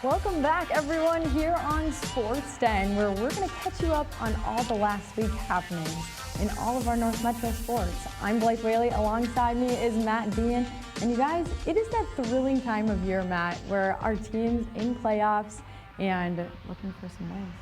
Welcome back, everyone, here on Sports Den, where we're going to catch you up on all the last week happenings in all of our North Metro sports. I'm Blake Whaley. Alongside me is Matt Dean. And you guys, it is that thrilling time of year, Matt, where our team's in playoffs and looking for some wins.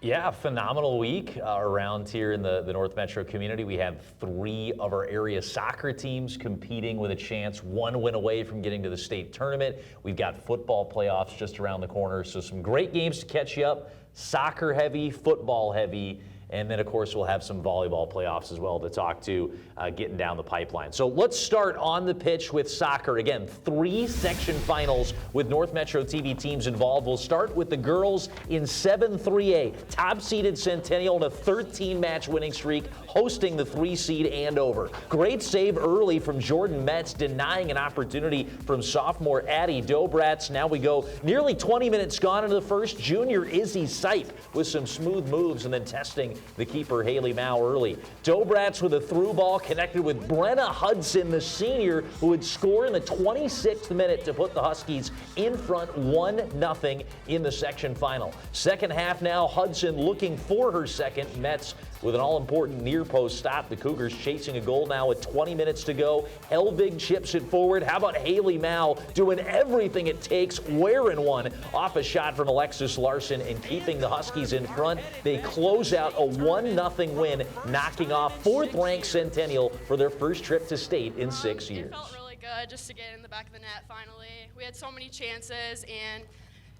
Yeah, phenomenal week around here in the North Metro community. We have 3 of our area soccer teams competing with a chance, 1 win away from getting to the state tournament. We've got football playoffs just around the corner, so some great games to catch you up. Soccer heavy, football heavy, and then of course we'll have some volleyball playoffs as well to talk to getting down the pipeline. So let's start on the pitch with soccer. Again, 3 section finals with North Metro TV teams involved. We'll start with the girls in 7-3A. Top-seeded Centennial in a 13-match winning streak, hosting the 3-seed Andover. Great save early from Jordan Metz, denying an opportunity from sophomore Addie Dobratz. Now we go nearly 20 minutes gone into the first. Junior Izzy Sipe with some smooth moves and then testing the keeper Haley Mao early. Dobratz with a through ball connected with Brenna Hudson, the senior, who would score in the 26th minute to put the Huskies in front 1-0 in the section final. Second half now, Hudson looking for her second. Metz with an all-important near post stop. The Cougars chasing a goal now with 20 minutes to go. Helvig chips it forward. How about Haley Mao doing everything it takes, wearing one off a shot from Alexis Larson and keeping the Huskies in front. They close out a 1-0 win, knocking off 4th-ranked Centennial for their first trip to state in 6 years. It felt really good just to get in the back of the net finally. We had so many chances and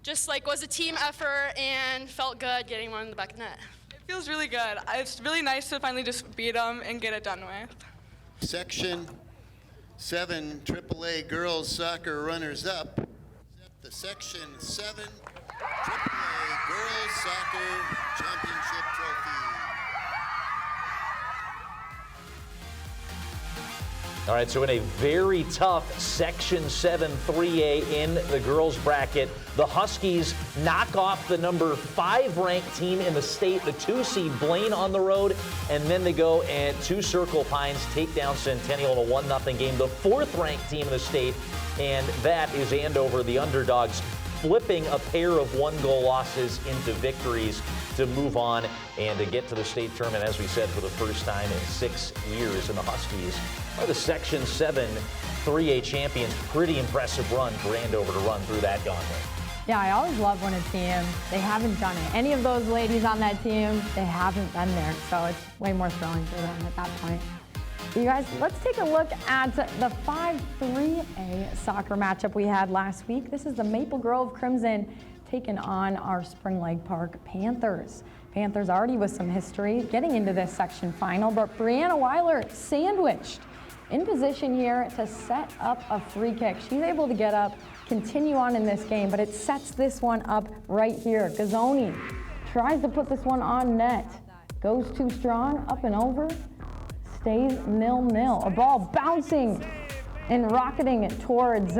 just was a team effort and felt good getting one in the back of the net. It feels really good. It's really nice to finally just beat them and get it done with. Section 7 AAA girls soccer runners-up. The Section 7 AAA girls soccer championship trophy. All right, so in a very tough Section 7 3A in the girls bracket, the Huskies knock off the number 5 ranked team in the state, the 2-seed Blaine on the road, and then they go and to Circle Pines, take down Centennial in a 1-0 game, the 4th ranked team in the state, and that is Andover, the underdogs, flipping a pair of 1-goal losses into victories to move on and to get to the state tournament, as we said, for the first time in 6 years. And the Huskies are the Section 7 3A champions. Pretty impressive run for Andover to run through that gauntlet. Yeah, I always love when a team, they haven't done it. Any of those ladies on that team, they haven't been there. So it's way more thrilling for them at that point. You guys, let's take a look at the 5-3A soccer matchup we had last week. This is the Maple Grove Crimson taking on our Spring Lake Park Panthers. Panthers already with some history getting into this section final, but Brianna Weiler sandwiched in position here to set up a free kick. She's able to get up, continue on in this game, but it sets this one up right here. Gazzoni tries to put this one on net, goes too strong, up and over, stays 0-0. A ball bouncing and rocketing towards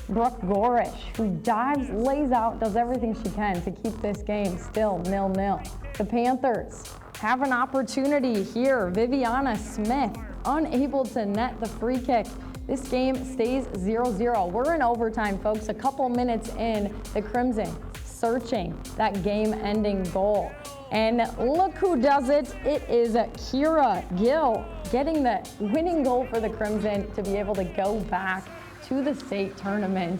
Brooke Gorish, who dives, lays out, does everything she can to keep this game still 0-0. The Panthers have an opportunity here. Viviana Smith unable to net the free kick. This game stays 0-0. We're in overtime, folks. A couple minutes in, the Crimson searching that game-ending goal. And look who does it. It is Kira Gill getting the winning goal for the Crimson to be able to go back to the state tournament.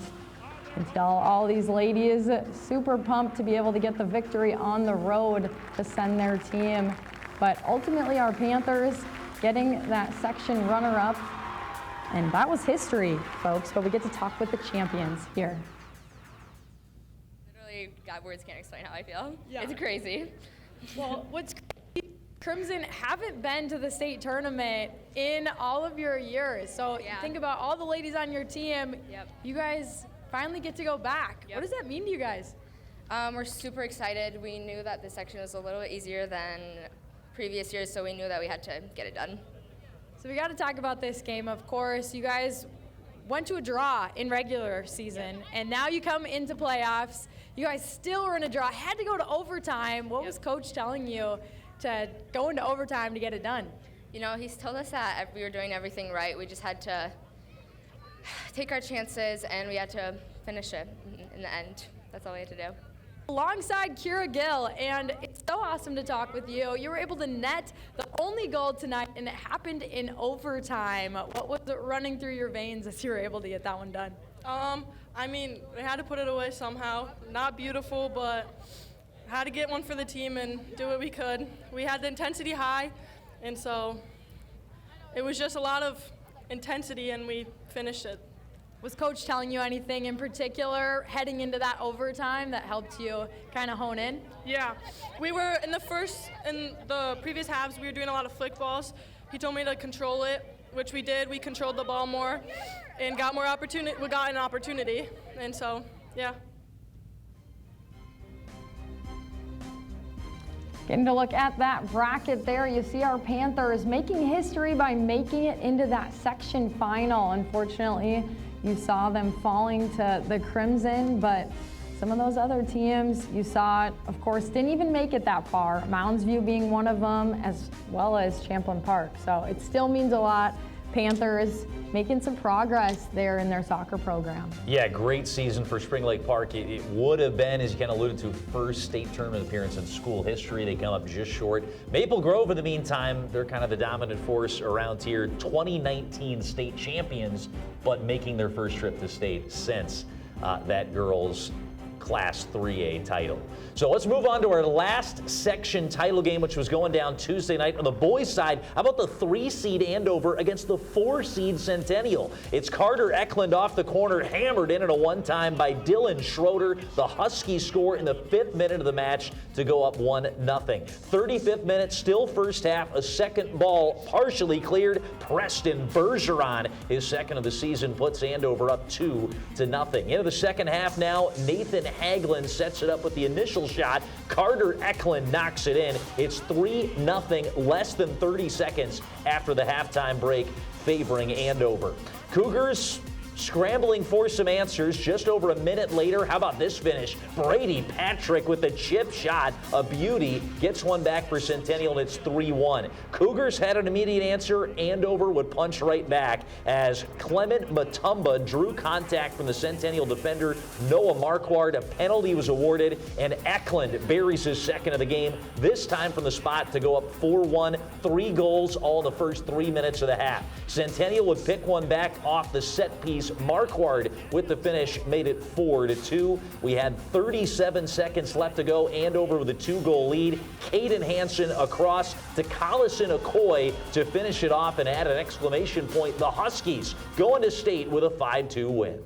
Until all these ladies super pumped to be able to get the victory on the road to send their team. But ultimately our Panthers getting that section runner-up. And that was history, folks, but we get to talk with the champions here. Literally, God, words can't explain how I feel. Yeah. It's crazy. Well, what's crazy, Crimson haven't been to the state tournament in all of your years. So Yeah. think about all the ladies on your team. Yep. You guys finally get to go back. Yep. What does that mean to you guys? We're super excited. We knew that this section was a little bit easier than previous years, so we knew that we had to get it done. So we got to talk about this game, of course. You guys went to a draw in regular season, and now you come into playoffs. You guys still were in a draw, had to go to overtime. What was Coach telling you to go into overtime to get it done? You know, he's told us that we were doing everything right. We just had to take our chances, and we had to finish it in the end. that's all we had to do. Alongside Kira Gill, and it's so awesome to talk with you. You were able to net the only goal tonight, and it happened in overtime. What was it running through your veins as you were able to get that one done? I mean, we had to put it away somehow. Not beautiful, but had to get one for the team and do what we could. We had the intensity high, and so it was just a lot of intensity, and we finished it. Was Coach telling you anything in particular heading into that overtime that helped you kind of hone in? Yeah, we were in the previous halves, we were doing a lot of flick balls. He told me to control it, which we did. We controlled the ball more and got more opportunity. We got an opportunity, and so, yeah. Getting to look at that bracket there, you see our Panthers making history by making it into that section final. Unfortunately, you saw them falling to the Crimson, but some of those other teams you saw, of course, didn't even make it that far. Mounds View being one of them, as well as Champlain Park. So it still means a lot. Panthers making some progress there in their soccer program. Yeah, great season for Spring Lake Park. It would have been, as you kind of alluded to, first state tournament appearance in school history. They come up just short. Maple Grove, in the meantime, they're kind of the dominant force around here. 2019 state champions, but making their first trip to state since that girls' Class 3A title. So let's move on to our last section title game, which was going down Tuesday night. On the boys' side, how about the 3-seed Andover against the 4-seed Centennial? It's Carter Eklund off the corner, hammered in at a one-time by Dylan Schroeder. The Huskies score in the 5th minute of the match to go up 1-0. 35th minute, still first half, a second ball partially cleared. Preston Bergeron, his second of the season, puts Andover up 2-0. Into the second half now, Nathan Haglund sets it up with the initial shot. Carter Eklund knocks it in. It's 3-0, less than 30 seconds after the halftime break, favoring Andover. Cougars scrambling for some answers just over a minute later. How about this finish? Brady Patrick with a chip shot, a beauty, gets one back for Centennial, and it's 3-1. Cougars had an immediate answer. Andover would punch right back as Clement Matumba drew contact from the Centennial defender Noah Marquardt. A penalty was awarded, and Eklund buries his second of the game, this time from the spot to go up 4-1. 3 goals all in the first 3 minutes of the half. Centennial would pick one back off the set piece. Marquardt with the finish made it 4-2. We had 37 seconds left to go. Andover with a 2-goal lead. Caden Hansen across to Collison Okoye to finish it off and add an exclamation point. The Huskies going to state with a 5-2 win.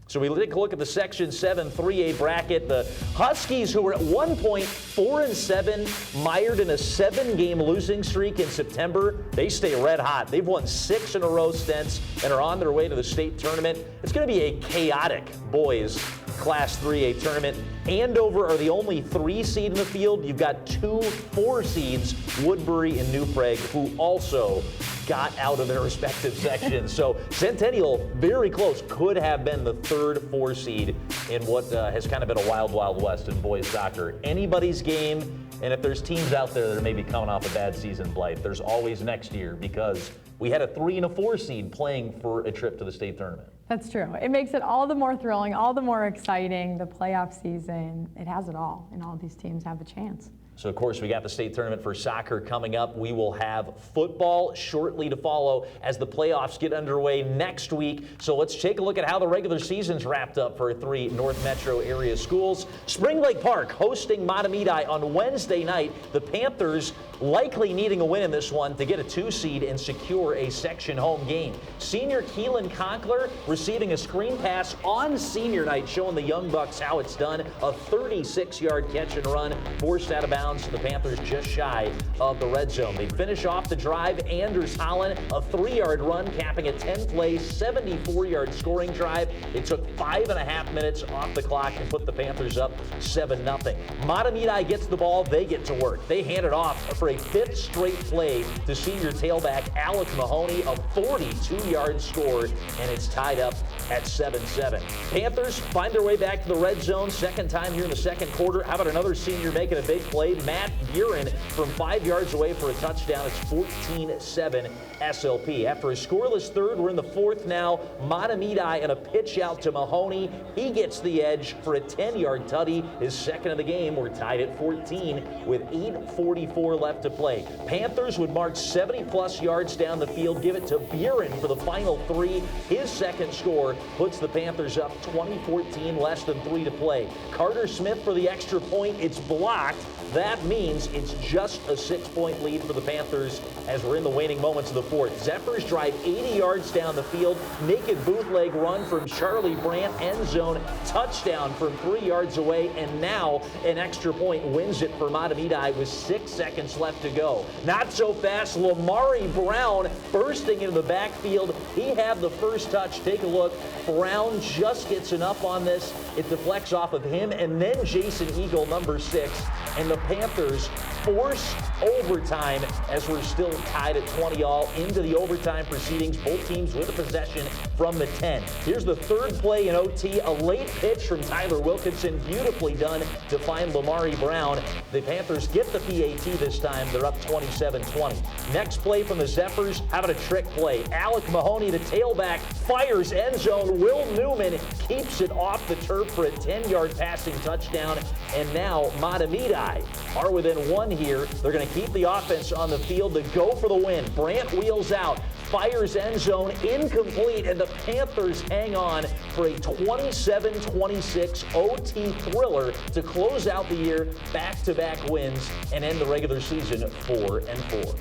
So we take a look at the Section 7 3A bracket. The Huskies, who were at one point 4-7, mired in a 7-game losing streak in September, they stay red hot. They've won 6 in a row since and are on their way to the state tournament. It's going to be a chaotic boys Class 3A tournament. Andover are the only 3-seed in the field. You've got 2 4-seeds, Woodbury and New Prague, who also got out of their respective sections. So Centennial, very close, could have been the 3rd 4-seed in what has kind of been a wild, wild west in boys soccer. Anybody's game, and if there's teams out there that are maybe coming off a bad season, Blythe, there's always next year, because we had a 3 and a 4 seed playing for a trip to the state tournament. That's true. It makes it all the more thrilling, all the more exciting. The playoff season, it has it all, and all these teams have a chance. So, of course, we got the state tournament for soccer coming up. We will have football shortly to follow as the playoffs get underway next week. So let's take a look at how the regular season's wrapped up for 3 North Metro area schools. Spring Lake Park hosting Matamidi on Wednesday night. The Panthers likely needing a win in this one to get a 2-seed and secure a section home game. Senior Keelan Conkler receiving a screen pass on senior night, showing the Young Bucks how it's done. A 36-yard catch and run forced out of bounds. The Panthers just shy of the red zone. They finish off the drive. Anders Holland, a 3-yard run, capping a 10-play, 74-yard scoring drive. It took 5.5 minutes off the clock and put the Panthers up 7-0. Matamidi gets the ball. They get to work. They hand it off for a 5th straight play to senior tailback Alec Mahoney, a 42-yard score, and it's tied up at 7-7. Panthers find their way back to the red zone, second time here in the second quarter. How about another senior making a big play? Matt Buren from 5 yards away for a touchdown. It's 14-7 SLP. After a scoreless third, we're in the fourth now. Matamidai and a pitch out to Mahoney. He gets the edge for a 10-yard tutty, his second of the game. We're tied at 14 with 8:44 left to play. Panthers would march 70-plus yards down the field, give it to Buren for the final 3. His second score puts the Panthers up 20-14, less than 3 to play. Carter Smith for the extra point. It's blocked. That means it's just a 6-point lead for the Panthers as we're in the waning moments of the fourth. Zephyrs drive 80 yards down the field. Naked bootleg run from Charlie Brandt, end zone, touchdown from 3 yards away, and now an extra point wins it for Matamidai with 6 seconds left to go. Not so fast. Lamari Brown bursting into the backfield. He had the first touch. Take a look. Brown just gets enough on this. It deflects off of him, and then Jason Eagle, number 6, and the Panthers force overtime as we're still tied at 20-all into the overtime proceedings. Both teams with a possession from the 10. Here's the third play in OT. A late pitch from Tyler Wilkinson, beautifully done to find Lamari Brown. The Panthers get the PAT this time. They're up 27-20. Next play from the Zephyrs. How about a trick play? Alec Mahoney, the tailback, fires end zone. Will Newman keeps it off the turf for a 10-yard passing touchdown. And now Matamidai are within 1 here. They're going to keep the offense on the field to go for the win. Brandt wheels out, fires end zone, incomplete, and the Panthers hang on for a 27-26 OT thriller to close out the year. Back-to-back wins and end the regular season 4-4.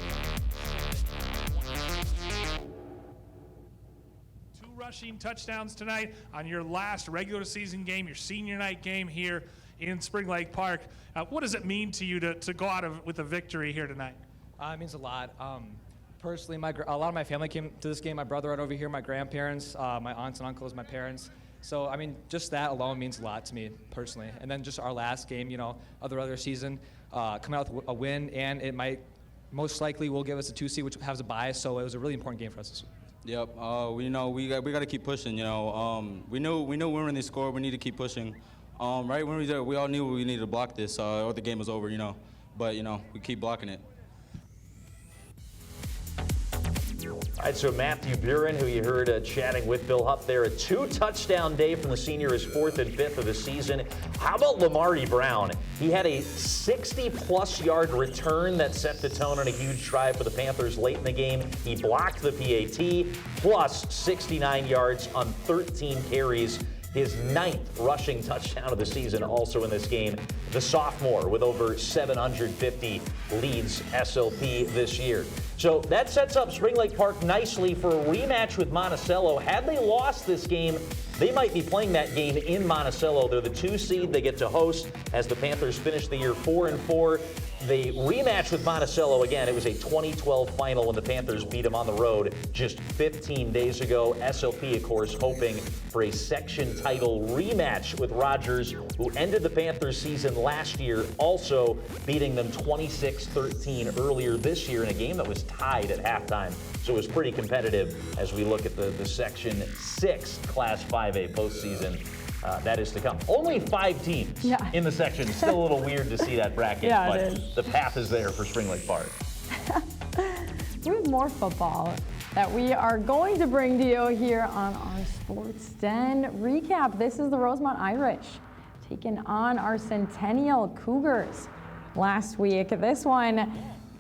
Rushing touchdowns tonight on your last regular season game, your senior night game here in Spring Lake Park. What does it mean to you to go out with a victory here tonight? It means a lot. Personally, a lot of my family came to this game. My brother right over here, my grandparents, my aunts and uncles, my parents. So, I mean, just that alone means a lot to me personally. And then just our last game, of the regular season, coming out with a win, and it might most likely will give us a 2 seed, which has a bye. So it was a really important game for us this week. Yep. We got to keep pushing. We knew when they scored, we need to keep pushing. Right when we all knew we needed to block this, or the game was over. But we keep blocking it. All right, so Matthew Buren, who you heard chatting with Bill Hupp there, a 2-touchdown day from the senior, his 4th and 5th of the season. How about Lamari Brown? He had a 60-plus yard return that set the tone on a huge drive for the Panthers late in the game. He blocked the PAT, plus 69 yards on 13 carries. His 9th rushing touchdown of the season also in this game. The sophomore with over 750 leads SLP this year. So that sets up Spring Lake Park nicely for a rematch with Monticello. Had they lost this game, they might be playing that game in Monticello. They're the 2 seed. They get to host as the Panthers finish the year 4-4. The rematch with Monticello, again, it was a 2012 final when the Panthers beat them on the road just 15 days ago. SLP, of course, hoping for a section title rematch with Rogers, who ended the Panthers season last year, also beating them 26-13 earlier this year in a game that was tied at halftime. So it was pretty competitive as we look at the Section 6 Class 5A postseason. That is to come. Only 5 teams in the section. It's still a little weird to see that bracket, but the path is there for Spring Lake Park. We have more football that we are going to bring to you here on our Sports Den recap. This is the Rosemont Irish taking on our Centennial Cougars last week. This one,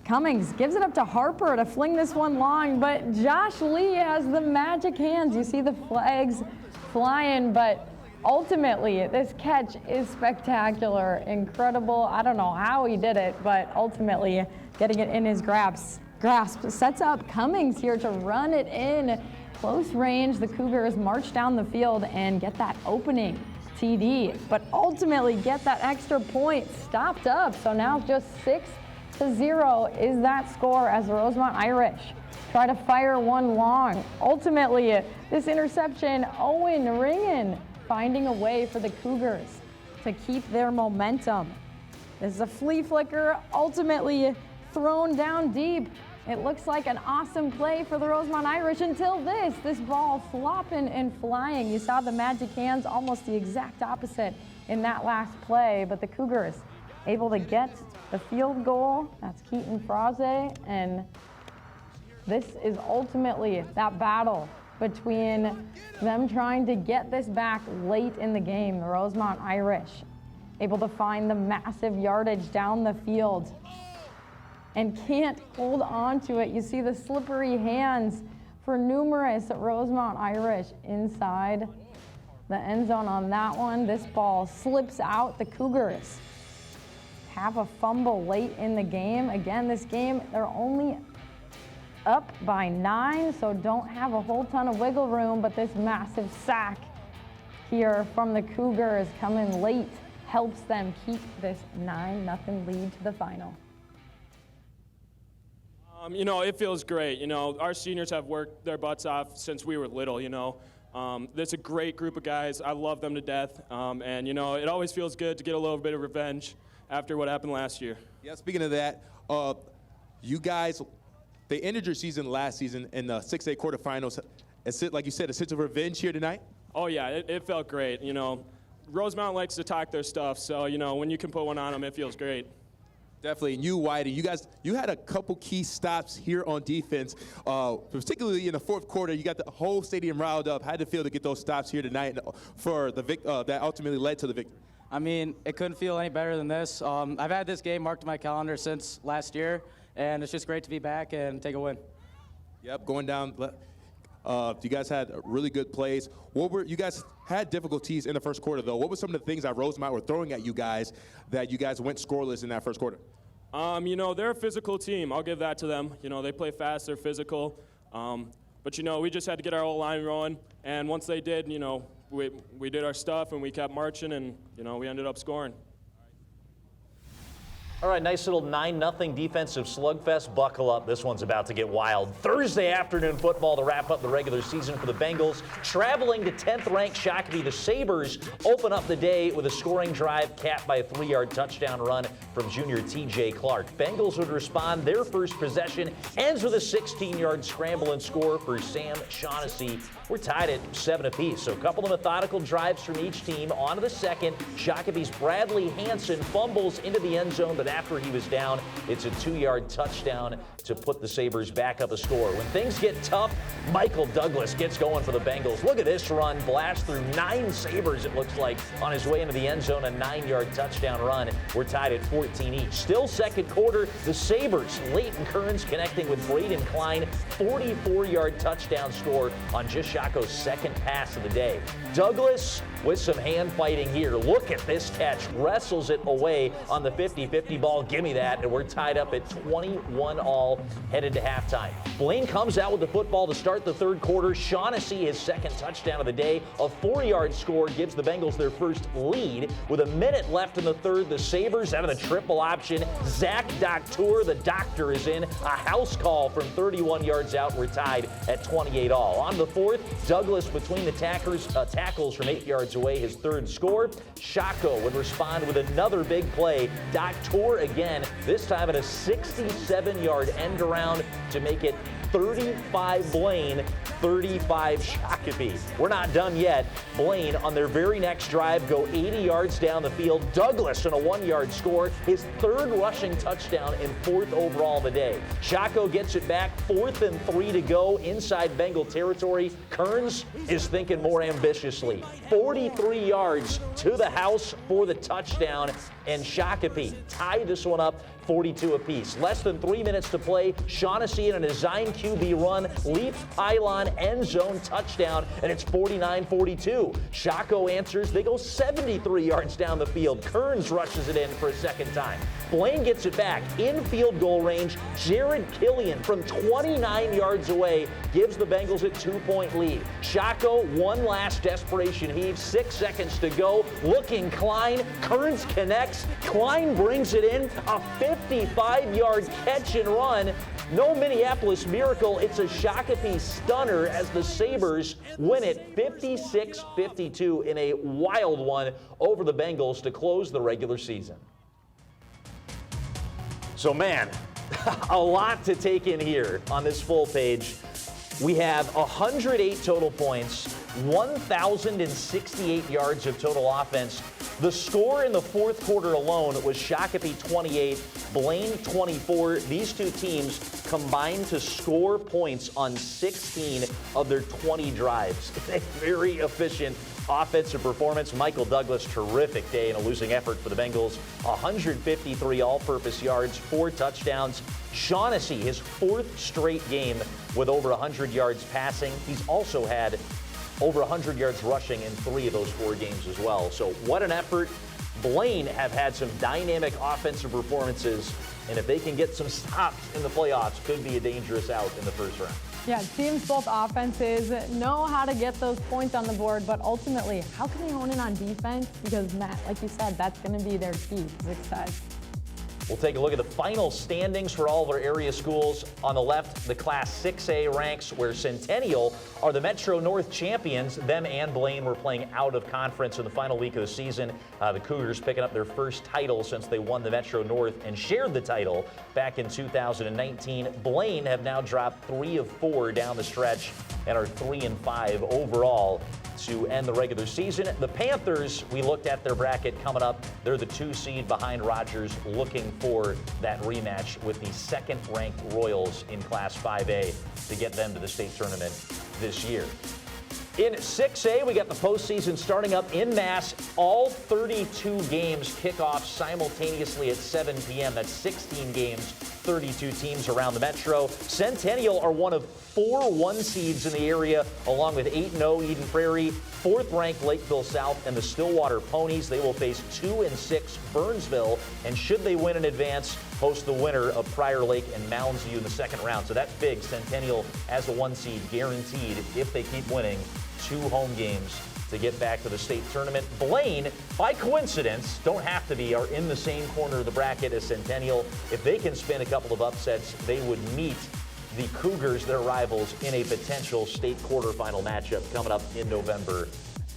Cummings gives it up to Harper to fling this one long, but Josh Lee has the magic hands. You see the flags flying, but ultimately, this catch is spectacular, incredible. I don't know how he did it, but ultimately getting it in his grasp sets up Cummings here to run it in close range. The Cougars march down the field and get that opening TD, but ultimately get that extra point stopped up. So now just 6-0 is that score as the Rosemont Irish try to fire one long. Ultimately, this interception, Owen Ringen finding a way for the Cougars to keep their momentum. This is a flea flicker, ultimately thrown down deep It looks like an awesome play for the Rosemont Irish until this ball flopping and flying. You saw the magic hands, almost the exact opposite in that last play, but the Cougars able to get the field goal. That's Keaton Fraze, and this is ultimately that battle between them trying to get this back late in the game. The Rosemont Irish able to find the massive yardage down the field and can't hold on to it. You see the slippery hands for numerous Rosemont Irish inside the end zone on that one. This ball slips out. The Cougars have a fumble late in the game. Again, this game, they're only up by 9, so don't have a whole ton of wiggle room, but this massive sack here from the Cougars coming late helps them keep this 9-0 lead to the final. You know, it feels great. You know, our seniors have worked their butts off since we were little, you know. There's a great group of guys. I love them to death. And, you know, it always feels good to get a little bit of revenge after what happened last year. Yeah, speaking of that, you guys, they ended your season last season in the 6A quarterfinals. Like you said, a sense of revenge here tonight? Oh, yeah, it felt great. You know, Rosemont likes to talk their stuff, so, you know, when you can put one on them, it feels great. Definitely. And you, Whitey, you had a couple key stops here on defense, particularly in the fourth quarter. You got the whole stadium riled up. How did it feel to get those stops here tonight for the that ultimately led to the victory? I mean, it couldn't feel any better than this. I've had this game marked in my calendar since last year, and it's just great to be back and take a win. Yep, going down. You guys had really good plays. You guys had difficulties in the first quarter, though. What were some of the things that Rosemont were throwing at you guys that you guys went scoreless in that first quarter? You know, they're a physical team. I'll give that to them. You know, they play fast, they're physical. But, you know, we just had to get our whole line rolling. And once they did, you know, we did our stuff and we kept marching and, you know, we ended up scoring. All right, nice little 9-0 defensive slugfest. Buckle up. This one's about to get wild. Thursday afternoon football to wrap up the regular season for the Bengals. Traveling to 10th-ranked Shakopee, the Sabers open up the day with a scoring drive capped by a 3-yard touchdown run from junior T.J. Clark. Bengals would respond. Their first possession ends with a 16-yard scramble and score for Sam Shaughnessy. We're tied at 7 apiece, so a couple of methodical drives from each team. On to the second. Shakopee's Bradley Hansen fumbles into the end zone, but after he was down, it's a 2-yard touchdown to put the Sabers back up a score. When things get tough, Michael Douglas gets going for the Bengals. Look at this run, blast through 9 Sabers, it looks like, on his way into the end zone, a 9-yard touchdown run. We're tied at 14 each. Still second quarter, the Sabers, Leighton Kearns connecting with Braden Klein, 44-yard touchdown score on just Shaco's second pass of the day. Douglas with some hand fighting here. Look at this catch, wrestles it away on the 50-50 ball. Give me that, and we're tied up at 21-all headed to halftime. Blaine comes out with the football to start the third quarter. Shaughnessy, his second touchdown of the day. A 4-yard score gives the Bengals their first lead. With a minute left in the third, the Sabers out of the triple option. Zach Doctor, the doctor, is in. A house call from 31 yards out. We're tied at 28-all. On the fourth, Douglas between the tackles from 8 yards away, his third score. Shaco would respond with another big play. Doctor again, this time at a 67-yard end around to make it 35 Blaine, 35 Shakopee. We're not done yet. Blaine, on their very next drive, go 80 yards down the field. Douglas on a 1-yard score, his third rushing touchdown and 4th overall of the day. Shaco gets it back, 4th and 3 to go inside Bengal territory. Kearns is thinking more ambitiously. 43 yards to the house for the touchdown, and Shakopee tied this one up 42 apiece. Less than 3 minutes to play. Shaughnessy in a design QB run, leap, pylon, end zone touchdown, and it's 49-42. Shaco answers. They go 73 yards down the field. Kearns rushes it in for a second time. Blaine gets it back in field goal range. Jared Killian from 29 yards away gives the Bengals a 2-point lead. Shaco, one last desperation heave, 6 seconds to go. Looking Klein, Kearns connects. Klein brings it in, a 55-yard catch and run. No Minneapolis miracle, it's a Shakopee stunner as the Sabers win it 56-52 in a wild one over the Bengals to close the regular season. So man, A lot to take in here on this full page. We have 108 total points, 1,068 yards of total offense. The score in the fourth quarter alone was Shakopee 28, Blaine 24. These two teams combined to score points on 16 of their 20 drives. A very efficient offensive performance. Michael Douglas, terrific day in a losing effort for the Bengals. 153 all-purpose yards, 4 touchdowns. Shaughnessy, his 4th straight game with over 100 yards passing. He's also had over 100 yards rushing in 3 of those 4 games as well. So what an effort. Blaine have had some dynamic offensive performances, and if they can get some stops in the playoffs, could be a dangerous out in the first round. Yeah, teams, both offenses, know how to get those points on the board, but ultimately, how can they hone in on defense? Because, Matt, like you said, that's going to be their key to success. We'll take a look at the final standings for all of our area schools. On the left, the Class 6A ranks, where Centennial are the Metro North champions. Them and Blaine were playing out of conference in the final week of the season. The Cougars picking up their first title since they won the Metro North and shared the title back in 2019. Blaine have now dropped 3 of 4 down the stretch and are 3-5 overall to end the regular season. The Panthers, we looked at their bracket coming up. They're the 2 seed behind Rogers, looking for that rematch with the 2nd-ranked Royals in Class 5A to get them to the state tournament this year. In 6A, we got the postseason starting up in mass. All 32 games kick off simultaneously at 7 p.m. That's 16 games, 32 teams around the Metro. Centennial are one of 4 1-seeds in the area, along with 8-0 Eden Prairie, 4th-ranked Lakeville South, and the Stillwater Ponies. They will face 2-6 Burnsville, and should they win in advance, host the winner of Prior Lake and Mounds View in the second round. So that's big. Centennial as a 1-seed, guaranteed, if they keep winning, 2 home games to get back to the state tournament. Blaine, by coincidence, don't have to be, are in the same corner of the bracket as Centennial. If they can spin a couple of upsets, they would meet the Cougars, their rivals, in a potential state quarterfinal matchup coming up in November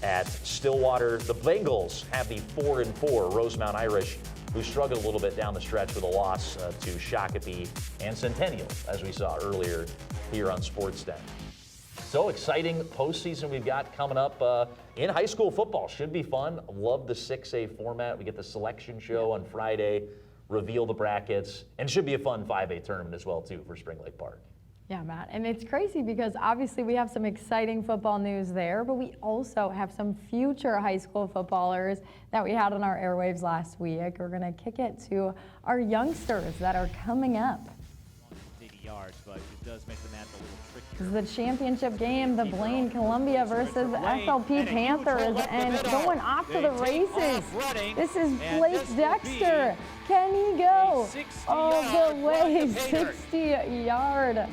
at Stillwater. The Bengals have the 4-4 Rosemont Irish, who struggled a little bit down the stretch with a loss to Shakopee and Centennial, as we saw earlier here on SportsDen. So exciting postseason we've got coming up in high school football. Should be fun. Love the 6A format. We get the selection show on Friday, reveal the brackets, and should be a fun 5A tournament as well, too, for Spring Lake Park. Yeah, Matt, and it's crazy because obviously we have some exciting football news there, but we also have some future high school footballers that we had on our airwaves last week. We're going to kick it to our youngsters that are coming up. 80 yards, but it does make the math a little trickier. This is the championship game, the Blaine Columbia versus SLP Panthers, and going off to the races. This is Blake Dexter. Can he go all the way? 60-yard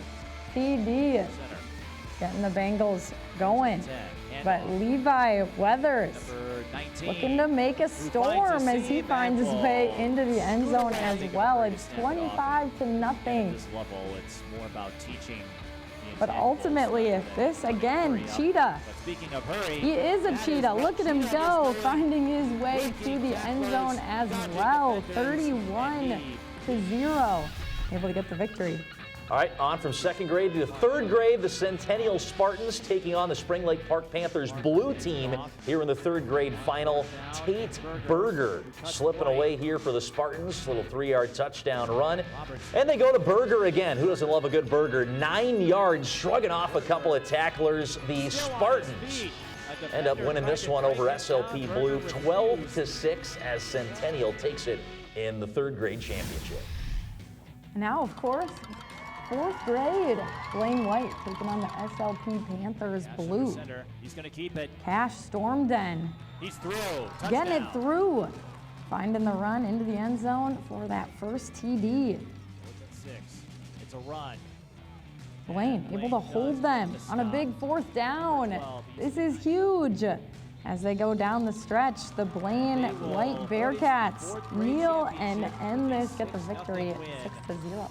TD. Getting the Bengals going. But Levi Weathers looking to make a storm as he finds his way into the end zone as well. It's 25-0. This level, it's more about teaching. But ultimately, this again, Cheetah. Speaking of hurry, he is a cheetah. Look at him go, finding his way to the end zone as well. 31-0. Able to get the victory. All right, on from 2nd grade to 3rd grade, the Centennial Spartans taking on the Spring Lake Park Panthers blue team here in the 3rd grade final. Tate Berger slipping away here for the Spartans. Little 3-yard touchdown run. And they go to Berger again. Who doesn't love a good Berger? 9 yards, shrugging off a couple of tacklers. The Spartans end up winning this one over SLP Blue, 12-6, as Centennial takes it in the 3rd grade championship. Now, of course, 4th grade, Blaine White taking on the SLP Panthers blue. He's going to keep it. Cash Stormden. He's through. Getting it through. Finding the run into the end zone for that first TD. 6. It's a run. Blaine able to hold them on a big 4th down. This is huge. As they go down the stretch, the Blaine White Bearcats kneel and end this, get the victory 6-0.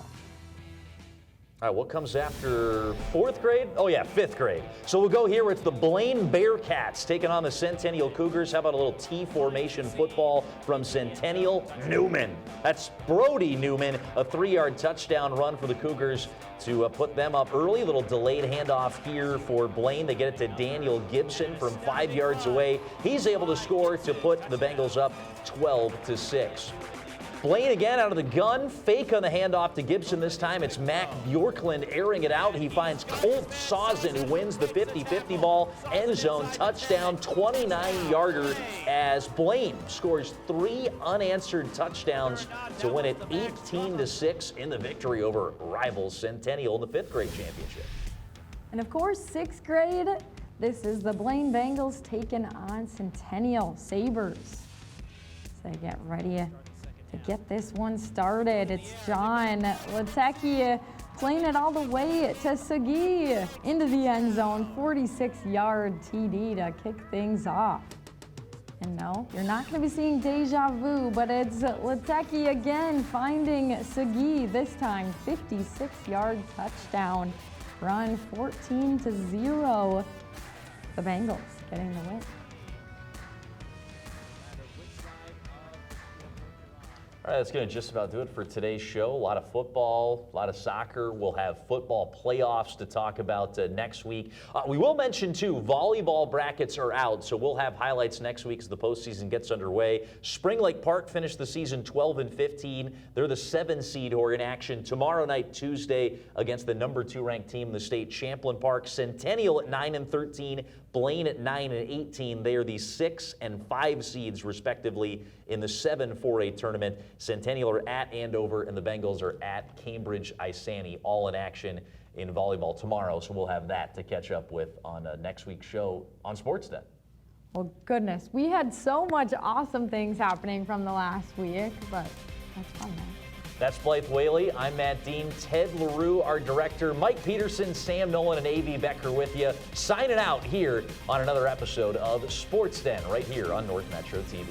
All right, what comes after 4th grade? Oh, yeah, 5th grade. So we'll go here. It's the Blaine Bearcats taking on the Centennial Cougars. How about a little T formation football from Centennial? Newman. That's Brody Newman. A 3-yard touchdown run for the Cougars to put them up early. A little delayed handoff here for Blaine. They get it to Daniel Gibson from 5 yards away. He's able to score to put the Bengals up 12-6. Blaine again out of the gun, fake on the handoff to Gibson this time. It's Mac Bjorklund airing it out. He finds Colt Sawson, who wins the 50-50 ball. End zone touchdown, 29-yarder, as Blaine scores 3 unanswered touchdowns to win it 18-6 in the victory over rivals Centennial in the 5th grade championship. And of course, 6th grade, this is the Blaine Bengals taking on Centennial Sabers. So get ready to get this one started. It's John Latecki playing it all the way to Sagi into the end zone, 46-yard TD to kick things off. And no, you're not going to be seeing deja vu, but it's Latecki again finding Sagi, this time 56-yard touchdown run, 14-0. The Bengals getting the win. All right, that's going to just about do it for today's show. A lot of football, a lot of soccer. We'll have football playoffs to talk about next week. We will mention, too, volleyball brackets are out, so we'll have highlights next week as the postseason gets underway. Spring Lake Park finished the season 12-15. They're the 7 seed who are in action tomorrow night, Tuesday, against the number 2 ranked team in the state, Champlain Park. Centennial at 9-13. Blaine at 9-18. They are the 6 and 5 seeds, respectively, in the 7-4A tournament. Centennial are at Andover, and the Bengals are at Cambridge Isani, all in action in volleyball tomorrow. So we'll have that to catch up with on next week's show on Sportsnet. Well, goodness, we had so much awesome things happening from the last week, but that's fun, man. That's Blythe Whaley. I'm Matt Dean. Ted LaRue, our director. Mike Peterson, Sam Nolan, and A.V. Becker with you. Signing out here on another episode of Sports Den right here on North Metro TV.